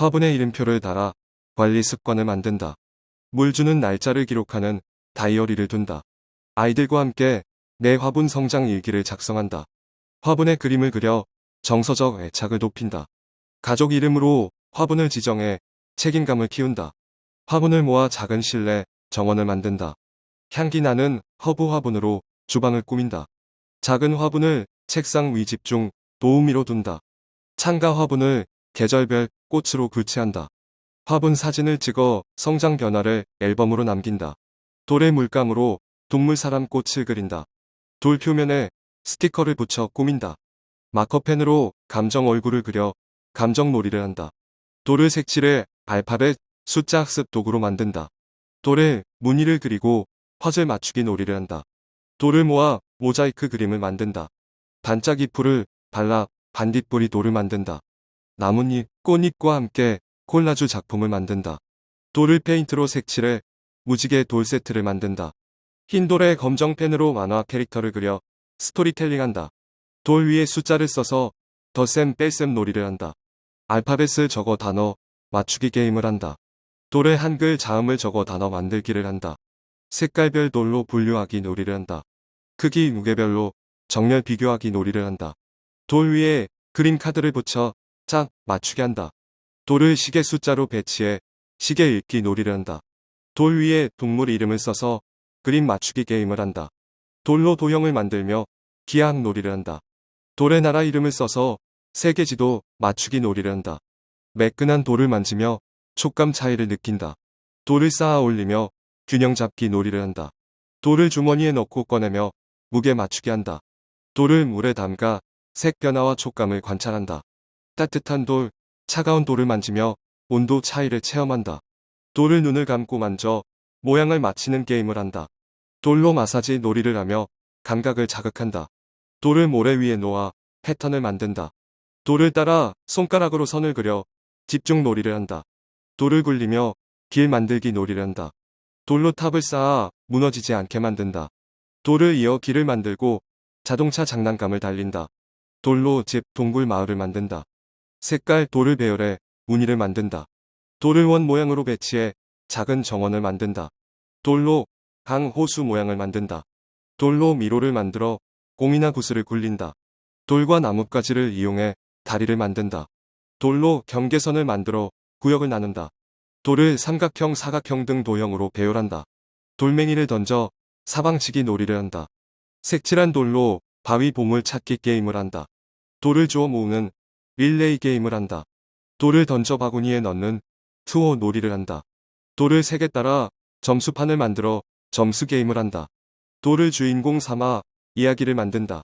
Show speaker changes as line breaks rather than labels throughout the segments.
화분에 이름표를 달아 관리 습관을 만든다. 물 주는 날짜를 기록하는 다이어리를 둔다. 아이들과 함께 내 화분 성장 일기를 작성한다. 화분에 그림을 그려 정서적 애착을 높인다. 가족 이름으로 화분을 지정해 책임감을 키운다. 화분을 모아 작은 실내 정원을 만든다. 향기 나는 허브 화분으로 주방을 꾸민다. 작은 화분을 책상 위 집중 도우미로 둔다. 창가 화분을 계절별 꽃으로 교체한다. 화분 사진을 찍어 성장 변화를 앨범으로 남긴다. 돌에 물감으로 동물 사람 꽃을 그린다. 돌 표면에 스티커를 붙여 꾸민다. 마커펜으로 감정 얼굴을 그려 감정 놀이를 한다. 돌을 색칠해 알파벳, 숫자 학습 도구로 만든다. 돌에 무늬를 그리고 퍼즐 맞추기 놀이를 한다. 돌을 모아 모자이크 그림을 만든다. 반짝이 풀을 발라 반딧불이 돌을 만든다. 나뭇잎, 꽃잎과 함께 콜라주 작품을 만든다. 돌을 페인트로 색칠해 무지개 돌 세트를 만든다. 흰 돌에 검정 펜으로 만화 캐릭터를 그려 스토리텔링한다. 돌 위에 숫자를 써서 덧셈 뺄셈 놀이를 한다. 알파벳을 적어 단어 맞추기 게임을 한다. 돌에 한글 자음을 적어 단어 만들기를 한다. 색깔별 돌로 분류하기 놀이를 한다. 크기 무게별로 정렬 비교하기 놀이를 한다. 돌 위에 그림 카드를 붙여 짝 맞추게 한다. 돌을 시계 숫자로 배치해 시계 읽기 놀이를 한다. 돌 위에 동물 이름을 써서 그림 맞추기 게임을 한다. 돌로 도형을 만들며 기하학 놀이를 한다. 돌의 나라 이름을 써서 세계지도 맞추기 놀이를 한다. 매끈한 돌을 만지며 촉감 차이를 느낀다. 돌을 쌓아 올리며 균형 잡기 놀이를 한다. 돌을 주머니에 넣고 꺼내며 무게 맞추기 한다. 돌을 물에 담가 색 변화와 촉감을 관찰한다. 따뜻한 돌, 차가운 돌을 만지며 온도 차이를 체험한다. 돌을 눈을 감고 만져 모양을 맞히는 게임을 한다. 돌로 마사지 놀이를 하며 감각을 자극한다. 돌을 모래 위에 놓아 패턴을 만든다. 돌을 따라 손가락으로 선을 그려 집중 놀이를 한다. 돌을 굴리며 길 만들기 놀이를 한다. 돌로 탑을 쌓아 무너지지 않게 만든다. 돌을 이어 길을 만들고 자동차 장난감을 달린다. 돌로 집, 동굴, 마을을 만든다. 색깔 돌을 배열해 무늬를 만든다. 돌을 원 모양으로 배치해 작은 정원을 만든다. 돌로 강, 호수 모양을 만든다. 돌로 미로를 만들어 공이나 구슬을 굴린다. 돌과 나뭇가지를 이용해 다리를 만든다. 돌로 경계선을 만들어 구역을 나눈다. 돌을 삼각형, 사각형 등 도형으로 배열한다. 돌멩이를 던져 사방치기 놀이를 한다. 색칠한 돌로 바위 보물 찾기 게임을 한다. 돌을 주워 모으는 릴레이 게임을 한다. 돌을 던져 바구니에 넣는 투어 놀이를 한다. 돌을 색에 따라 점수판을 만들어 점수 게임을 한다. 돌을 주인공 삼아 이야기를 만든다.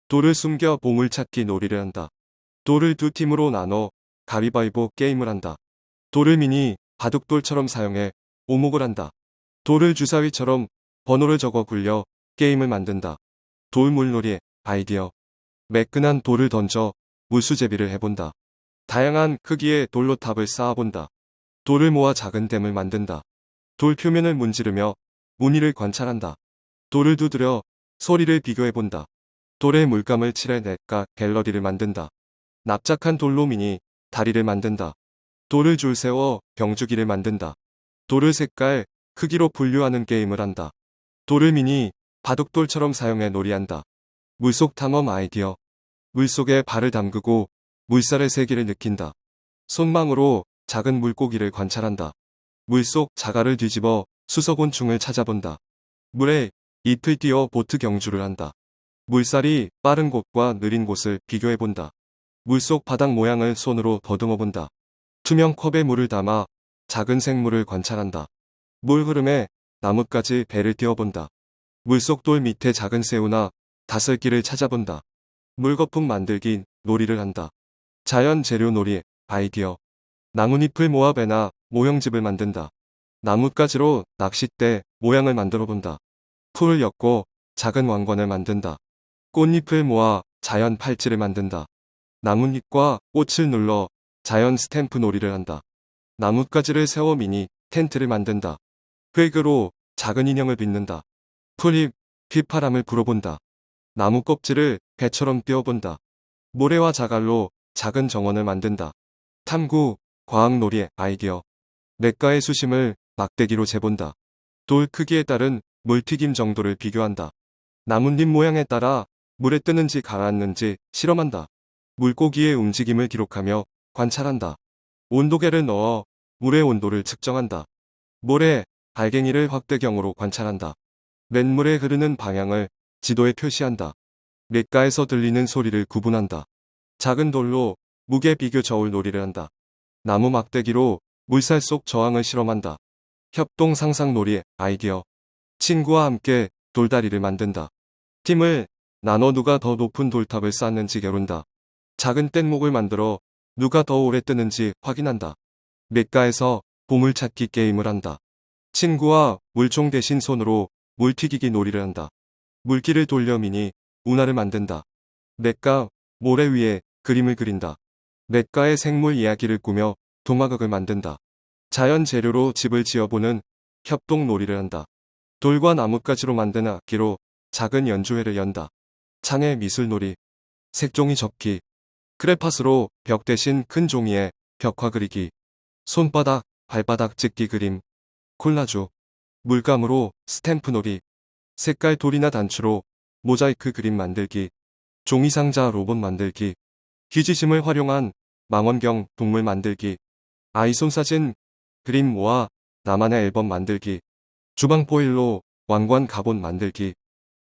돌을 숨겨 보물찾기 놀이를 한다. 돌을 두 팀으로 나눠 가위바위보 게임을 한다. 돌을 미니 바둑돌처럼 사용해 오목을 한다. 돌을 주사위처럼 번호를 적어 굴려 게임을 만든다. 돌 물놀이 아이디어. 매끈한 돌을 던져 물수제비를 해본다. 다양한 크기의 돌로 탑을 쌓아본다. 돌을 모아 작은 댐을 만든다. 돌 표면을 문지르며 무늬를 관찰한다. 돌을 두드려 소리를 비교해본다. 돌에 물감을 칠해 넷과 갤러리를 만든다. 납작한 돌로 미니 다리를 만든다. 돌을 줄 세워 병주기를 만든다. 돌을 색깔, 크기로 분류하는 게임을 한다. 돌을 미니 바둑돌처럼 사용해 놀이한다. 물속 탐험 아이디어. 물속에 발을 담그고 물살의 세기를 느낀다. 손망으로 작은 물고기를 관찰한다. 물속 자갈을 뒤집어 수소곤충을 찾아본다. 물에 잎을 띄어 보트 경주를 한다. 물살이 빠른 곳과 느린 곳을 비교해본다. 물속 바닥 모양을 손으로 더듬어 본다. 투명 컵에 물을 담아 작은 생물을 관찰한다. 물 흐름에 나뭇가지 배를 띄워본다. 물속 돌 밑에 작은 새우나 다슬기를 찾아본다. 물거품 만들기 놀이를 한다. 자연 재료 놀이 아이디어. 나뭇잎을 모아 배나 모형집을 만든다. 나뭇가지로 낚싯대 모양을 만들어 본다. 풀을 엮고 작은 왕관을 만든다. 꽃잎을 모아 자연 팔찌를 만든다. 나뭇잎과 꽃을 눌러 자연 스탬프 놀이를 한다. 나뭇가지를 세워 미니 텐트를 만든다. 흙으로 작은 인형을 빚는다. 풀잎, 휘파람을 불어본다. 나무 껍질을 배처럼 띄워본다. 모래와 자갈로 작은 정원을 만든다. 탐구, 과학놀이의 아이디어. 냇가의 수심을 막대기로 재본다. 돌 크기에 따른 물튀김 정도를 비교한다. 나뭇잎 모양에 따라 물에 뜨는지 가라앉는지 실험한다. 물고기의 움직임을 기록하며 관찰한다. 온도계를 넣어 물의 온도를 측정한다. 모래, 알갱이를 확대경으로 관찰한다. 냇물에 흐르는 방향을 지도에 표시한다. 냇가에서 들리는 소리를 구분한다. 작은 돌로 무게 비교 저울 놀이를 한다. 나무 막대기로 물살 속 저항을 실험한다. 협동 상상 놀이의 아이디어. 친구와 함께 돌다리를 만든다. 팀을 나눠 누가 더 높은 돌탑을 쌓는지 겨룬다. 작은 뗏목을 만들어 누가 더 오래 뜨는지 확인한다. 냇가에서 보물찾기 게임을 한다. 친구와 물총 대신 손으로 물튀기기 놀이를 한다. 물기를 돌려 미니 운하를 만든다. 냇가 모래 위에 그림을 그린다. 냇가의 생물 이야기를 꾸며 동화극을 만든다. 자연 재료로 집을 지어보는 협동 놀이를 한다. 돌과 나뭇가지로 만든 악기로 작은 연주회를 연다. 창의 미술놀이. 색종이 접기. 크레파스로 벽 대신 큰 종이에 벽화 그리기. 손바닥, 발바닥 찍기 그림. 콜라주. 물감으로 스탬프 놀이. 색깔 돌이나 단추로 모자이크 그림 만들기. 종이상자 로봇 만들기. 귀지심을 활용한 망원경 동물 만들기. 아이손 사진 그림 모아 나만의 앨범 만들기. 주방 포일로 왕관 갑옷 만들기.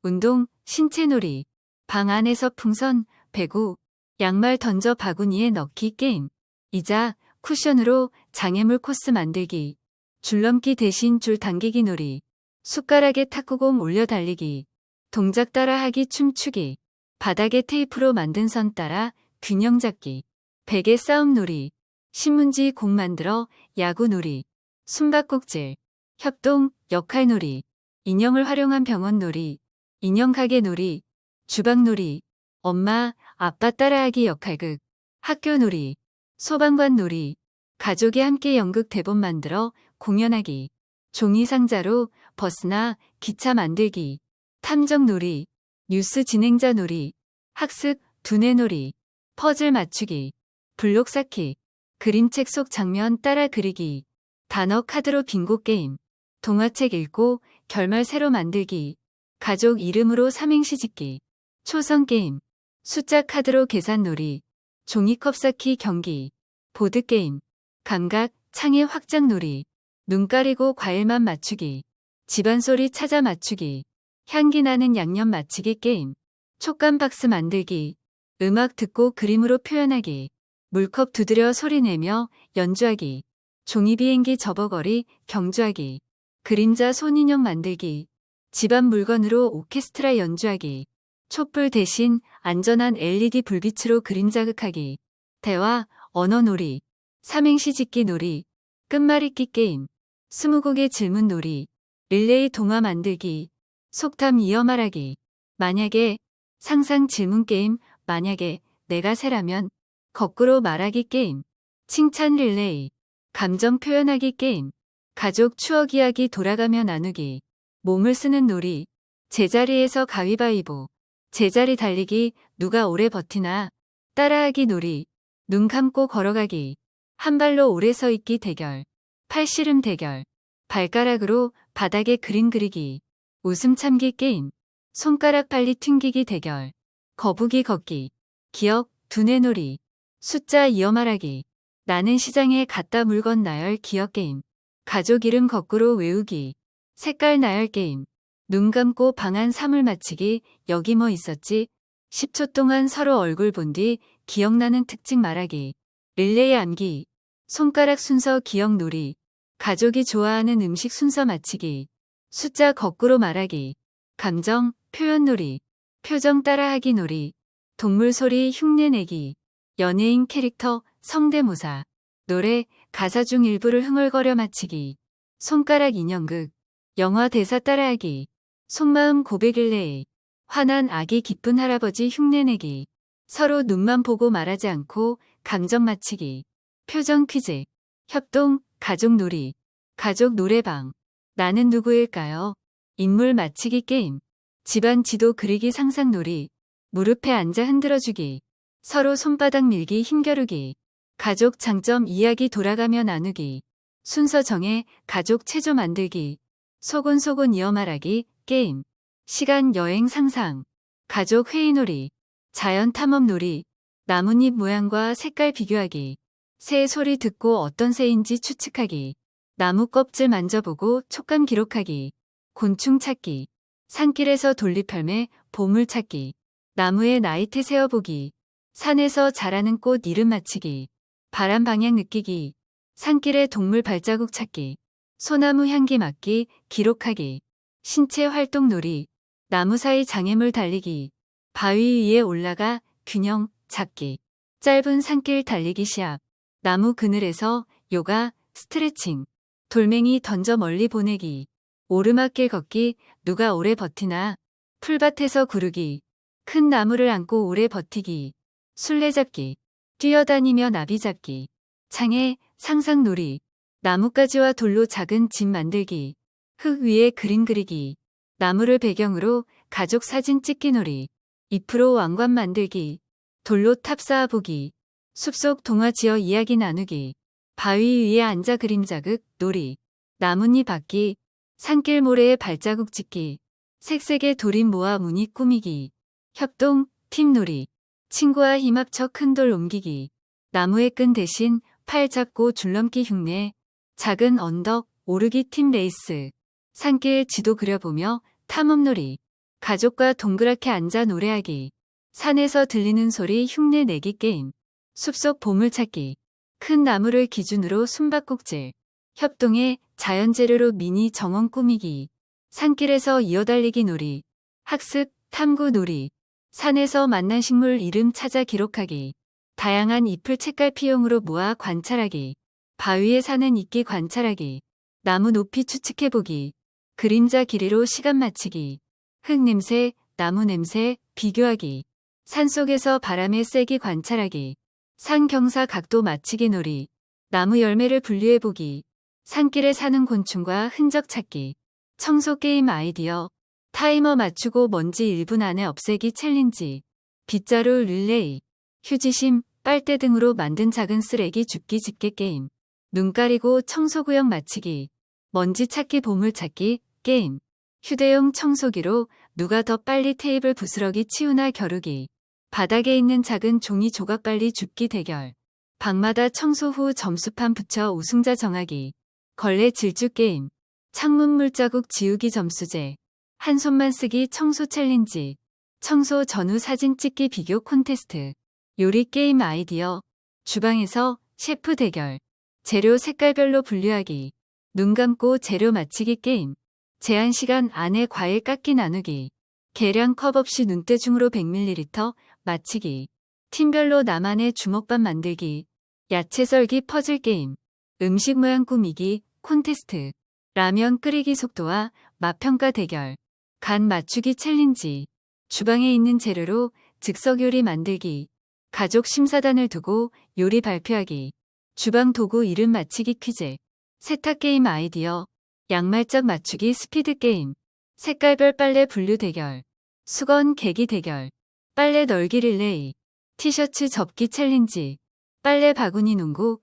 운동, 신체놀이, 방 안에서 풍선, 배구, 양말 던져 바구니에 넣기 게임, 의자, 쿠션으로 장애물 코스 만들기, 줄넘기 대신 줄 당기기 놀이, 숟가락에 탁구공 올려 달리기, 동작 따라하기 춤추기, 바닥에 테이프로 만든 선 따라 균형 잡기, 베개 싸움 놀이, 신문지 공 만들어 야구 놀이, 숨바꼭질, 협동, 역할 놀이, 인형을 활용한 병원 놀이, 인형 가게 놀이, 주방 놀이, 엄마, 아빠 따라하기 역할극, 학교 놀이, 소방관 놀이, 가족이 함께 연극 대본 만들어 공연하기, 종이 상자로 버스나 기차 만들기, 탐정 놀이, 뉴스 진행자 놀이, 학습, 두뇌 놀이, 퍼즐 맞추기, 블록 쌓기, 그림책 속 장면 따라 그리기, 단어 카드로 빙고 게임, 동화책 읽고 결말 새로 만들기, 가족 이름으로 삼행시 짓기, 초성 게임, 숫자 카드로 계산 놀이, 종이컵 쌓기 경기, 보드게임, 감각, 창의 확장 놀이, 눈 가리고 과일만 맞추기, 집안 소리 찾아 맞추기, 향기 나는 양념 맞히기 게임, 촉감 박스 만들기, 음악 듣고 그림으로 표현하기, 물컵 두드려 소리 내며 연주하기, 종이 비행기 접어거리 경주하기, 그림자 손인형 만들기, 집안 물건으로 오케스트라 연주하기, 촛불 대신 안전한 LED 불빛으로 그림 자극하기, 대화, 언어놀이, 삼행시 짓기 놀이, 끝말잇기 게임, 스무고개 질문 놀이, 릴레이 동화 만들기, 속담 이어 말하기, 만약에, 상상 질문 게임, 만약에 내가 새라면, 거꾸로 말하기 게임, 칭찬 릴레이, 감정 표현하기 게임, 가족 추억 이야기 돌아가며 나누기, 몸을 쓰는 놀이, 제자리에서 가위바위보, 제자리 달리기, 누가 오래 버티나, 따라하기 놀이, 눈 감고 걸어가기, 한 발로 오래 서 있기 대결, 팔씨름 대결, 발가락으로 바닥에 그림 그리기, 웃음 참기 게임, 손가락 빨리 튕기기 대결, 거북이 걷기, 기억, 두뇌 놀이, 숫자 이어 말하기, 나는 시장에 갔다 물건 나열 기억 게임, 가족 이름 거꾸로 외우기, 색깔 나열 게임, 눈 감고 방안 사물 맞히기, 여기 뭐 있었지? 10초 동안 서로 얼굴 본 뒤 기억나는 특징 말하기, 릴레이 암기, 손가락 순서 기억 놀이, 가족이 좋아하는 음식 순서 맞히기, 숫자 거꾸로 말하기, 감정, 표현 놀이, 표정 따라하기 놀이, 동물 소리 흉내 내기, 연예인 캐릭터, 성대모사, 노래, 가사 중 일부를 흥얼거려 맞히기, 손가락 인형극, 영화 대사 따라하기, 속마음 고백 릴레이, 화난 아기 기쁜 할아버지 흉내내기, 서로 눈만 보고 말하지 않고 감정 맞히기, 표정 퀴즈, 협동, 가족 놀이, 가족 노래방, 나는 누구일까요? 인물 맞히기 게임, 집안 지도 그리기 상상 놀이, 무릎에 앉아 흔들어주기, 서로 손바닥 밀기 힘겨루기, 가족 장점 이야기 돌아가며 나누기. 순서 정해 가족 체조 만들기. 소곤소곤 이어 말하기 게임. 시간 여행 상상. 가족 회의놀이. 자연 탐험 놀이. 나뭇잎 모양과 색깔 비교하기. 새 소리 듣고 어떤 새인지 추측하기. 나무 껍질 만져보고 촉감 기록하기. 곤충 찾기. 산길에서 돌리팔매 보물 찾기. 나무에 나이테 세어보기. 산에서 자라는 꽃 이름 맞히기. 바람 방향 느끼기. 산길에 동물 발자국 찾기. 소나무 향기 맡기, 기록하기. 신체 활동 놀이. 나무 사이 장애물 달리기. 바위 위에 올라가 균형 잡기. 짧은 산길 달리기 시합. 나무 그늘에서 요가, 스트레칭. 돌멩이 던져 멀리 보내기. 오르막길 걷기, 누가 오래 버티나. 풀밭에서 구르기. 큰 나무를 안고 오래 버티기. 술래잡기. 뛰어다니며 나비 잡기. 창에 상상놀이. 나뭇가지와 돌로 작은 집 만들기. 흙 위에 그림 그리기. 나무를 배경으로 가족 사진 찍기 놀이. 잎으로 왕관 만들기. 돌로 탑 쌓아보기. 숲속 동화 지어 이야기 나누기. 바위 위에 앉아 그림 자극 놀이. 나뭇잎 받기. 산길 모래에 발자국 찍기. 색색의 돌입 모아 무늬 꾸미기. 협동, 팀놀이. 친구와 힘 합쳐 큰 돌 옮기기. 나무의 끈 대신 팔 잡고 줄넘기 흉내. 작은 언덕, 오르기 팀 레이스. 산길 지도 그려보며 탐험놀이. 가족과 동그랗게 앉아 노래하기. 산에서 들리는 소리 흉내 내기 게임. 숲속 보물찾기. 큰 나무를 기준으로 숨바꼭질. 협동에 자연재료로 미니 정원 꾸미기. 산길에서 이어달리기 놀이. 학습, 탐구 놀이. 산에서 만난 식물 이름 찾아 기록하기. 다양한 잎을 책갈피용으로 모아 관찰하기. 바위에 사는 이끼 관찰하기. 나무 높이 추측해보기. 그림자 길이로 시간 맞히기. 흙 냄새, 나무 냄새, 비교하기. 산속에서 바람의 세기 관찰하기. 산 경사 각도 맞히기 놀이. 나무 열매를 분류해보기. 산길에 사는 곤충과 흔적 찾기. 청소 게임 아이디어. 타이머 맞추고 먼지 1분 안에 없애기 챌린지. 빗자루 릴레이. 휴지심, 빨대 등으로 만든 작은 쓰레기 줍기 집게 게임. 눈 가리고 청소구역 맞히기. 먼지 찾기 보물 찾기 게임. 휴대용 청소기로 누가 더 빨리 테이블 부스러기 치우나 겨루기. 바닥에 있는 작은 종이 조각 빨리 줍기 대결. 방마다 청소 후 점수판 붙여 우승자 정하기. 걸레 질주 게임. 창문 물자국 지우기 점수제. 한 손만 쓰기 청소 챌린지. 청소 전후 사진 찍기 비교 콘테스트. 요리 게임 아이디어. 주방에서 셰프 대결. 재료 색깔별로 분류하기. 눈 감고 재료 맞히기 게임. 제한 시간 안에 과일 깎기 나누기. 계량 컵 없이 눈대중으로 100ml 맞히기. 팀별로 나만의 주먹밥 만들기. 야채 썰기 퍼즐 게임. 음식 모양 꾸미기 콘테스트. 라면 끓이기 속도와 맛평가 대결. 간 맞추기 챌린지. 주방에 있는 재료로 즉석 요리 만들기. 가족 심사단을 두고 요리 발표하기. 주방 도구 이름 맞히기 퀴즈. 세탁 게임 아이디어. 양말짝 맞추기 스피드 게임. 색깔별 빨래 분류 대결. 수건 개기 대결. 빨래 널기 릴레이. 티셔츠 접기 챌린지. 빨래 바구니 농구.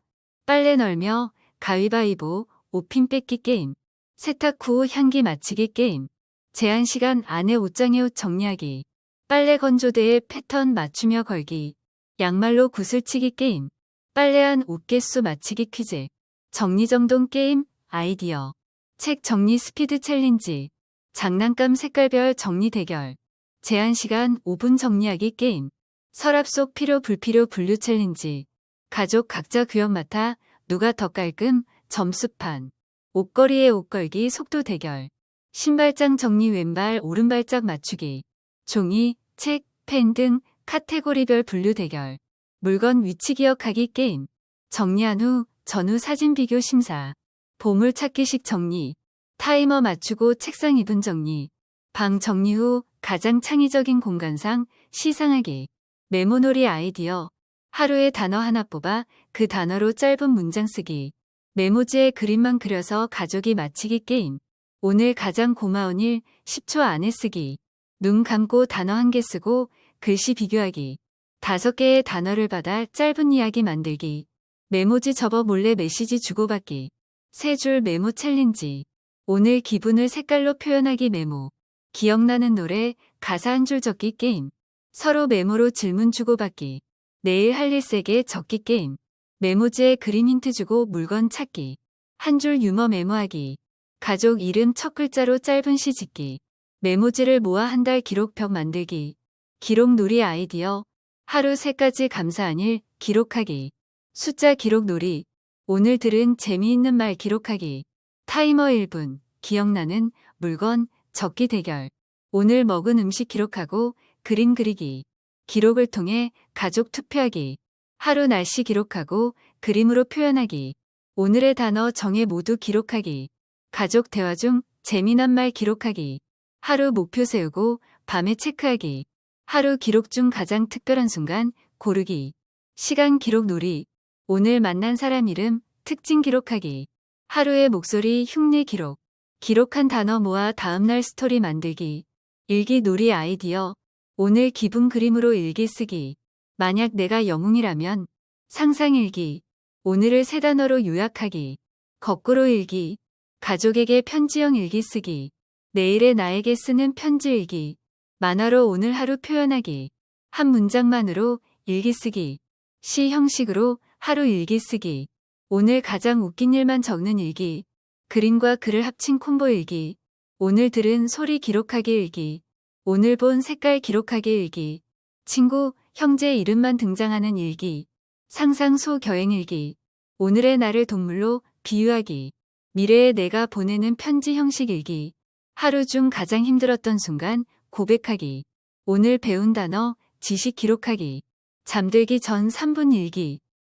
빨래 널며 가위바위보 옷핀 뺏기 게임. 세탁 후 향기 맞히기 게임. 제한 시간 안에 옷장에 옷 정리하기. 빨래 건조대에 패턴 맞추며 걸기. 양말로 구슬치기 게임. 빨래한 옷 개수 맞히기 퀴즈. 정리정돈 게임 아이디어. 책 정리 스피드 챌린지. 장난감 색깔별 정리 대결. 제한 시간 5분 정리하기 게임. 서랍 속 필요 불필요 분류 챌린지. 가족 각자 구역 맡아 누가 더 깔끔 점수판. 옷걸이에 옷 걸기 속도 대결. 신발장 정리 왼발 오른발짝 맞추기. 종이, 책, 펜 등 카테고리별 분류 대결. 물건 위치 기억하기 게임. 정리한 후 전후 사진 비교 심사. 보물 찾기식 정리. 타이머 맞추고 책상 2분 정리. 방 정리 후 가장 창의적인 공간상 시상하기. 메모놀이 아이디어. 하루에 단어 하나 뽑아 그 단어로 짧은 문장 쓰기. 메모지에 그림만 그려서 가족이 맞히기 게임. 오늘 가장 고마운 일 10초 안에 쓰기. 눈 감고 단어 1개 쓰고 글씨 비교하기. 5개의 단어를 받아 짧은 이야기 만들기. 메모지 접어 몰래 메시지 주고받기. 3줄 메모 챌린지. 오늘 기분을 색깔로 표현하기 메모. 기억나는 노래, 가사 한 줄 적기 게임. 서로 메모로 질문 주고받기. 내일 할 일 세게 적기 게임. 메모지에 그림 힌트 주고 물건 찾기. 한 줄 유머 메모하기. 가족 이름 첫 글자로 짧은 시 짓기. 메모지를 모아 한 달 기록벽 만들기. 기록 놀이 아이디어. 하루 3가지 감사한 일 기록하기. 숫자 기록 놀이. 오늘 들은 재미있는 말 기록하기. 타이머 1분. 기억나는 물건 적기 대결. 오늘 먹은 음식 기록하고 그림 그리기. 기록을 통해 가족 투표하기. 하루 날씨 기록하고 그림으로 표현하기. 오늘의 단어 정해 모두 기록하기. 가족 대화 중 재미난 말 기록하기. 하루 목표 세우고 밤에 체크하기. 하루 기록 중 가장 특별한 순간 고르기. 시간 기록 놀이. 오늘 만난 사람 이름 특징 기록하기. 하루의 목소리 흉내 기록. 기록한 단어 모아 다음날 스토리 만들기. 일기 놀이 아이디어. 오늘 기분 그림으로 일기 쓰기. 만약 내가 영웅이라면 상상일기. 오늘을 3단어로 요약하기. 거꾸로 일기. 가족에게 편지형 일기 쓰기. 내일의 나에게 쓰는 편지 일기. 만화로 오늘 하루 표현하기. 한 문장만으로 일기 쓰기. 시 형식으로 하루 일기 쓰기. 오늘 가장 웃긴 일만 적는 일기. 그림과 글을 합친 콤보 일기. 오늘 들은 소리 기록하기 일기. 오늘 본 색깔 기록하기 일기. 친구, 형제 이름만 등장하는 일기. 상상 소겨행 일기. 오늘의 나를 동물로 비유하기. 미래에 내가 보내는 편지 형식 일기. 하루 중 가장 힘들었던 순간 고백하기. 오늘 배운 단어, 지식 기록하기. 잠들기 전 3분 일기.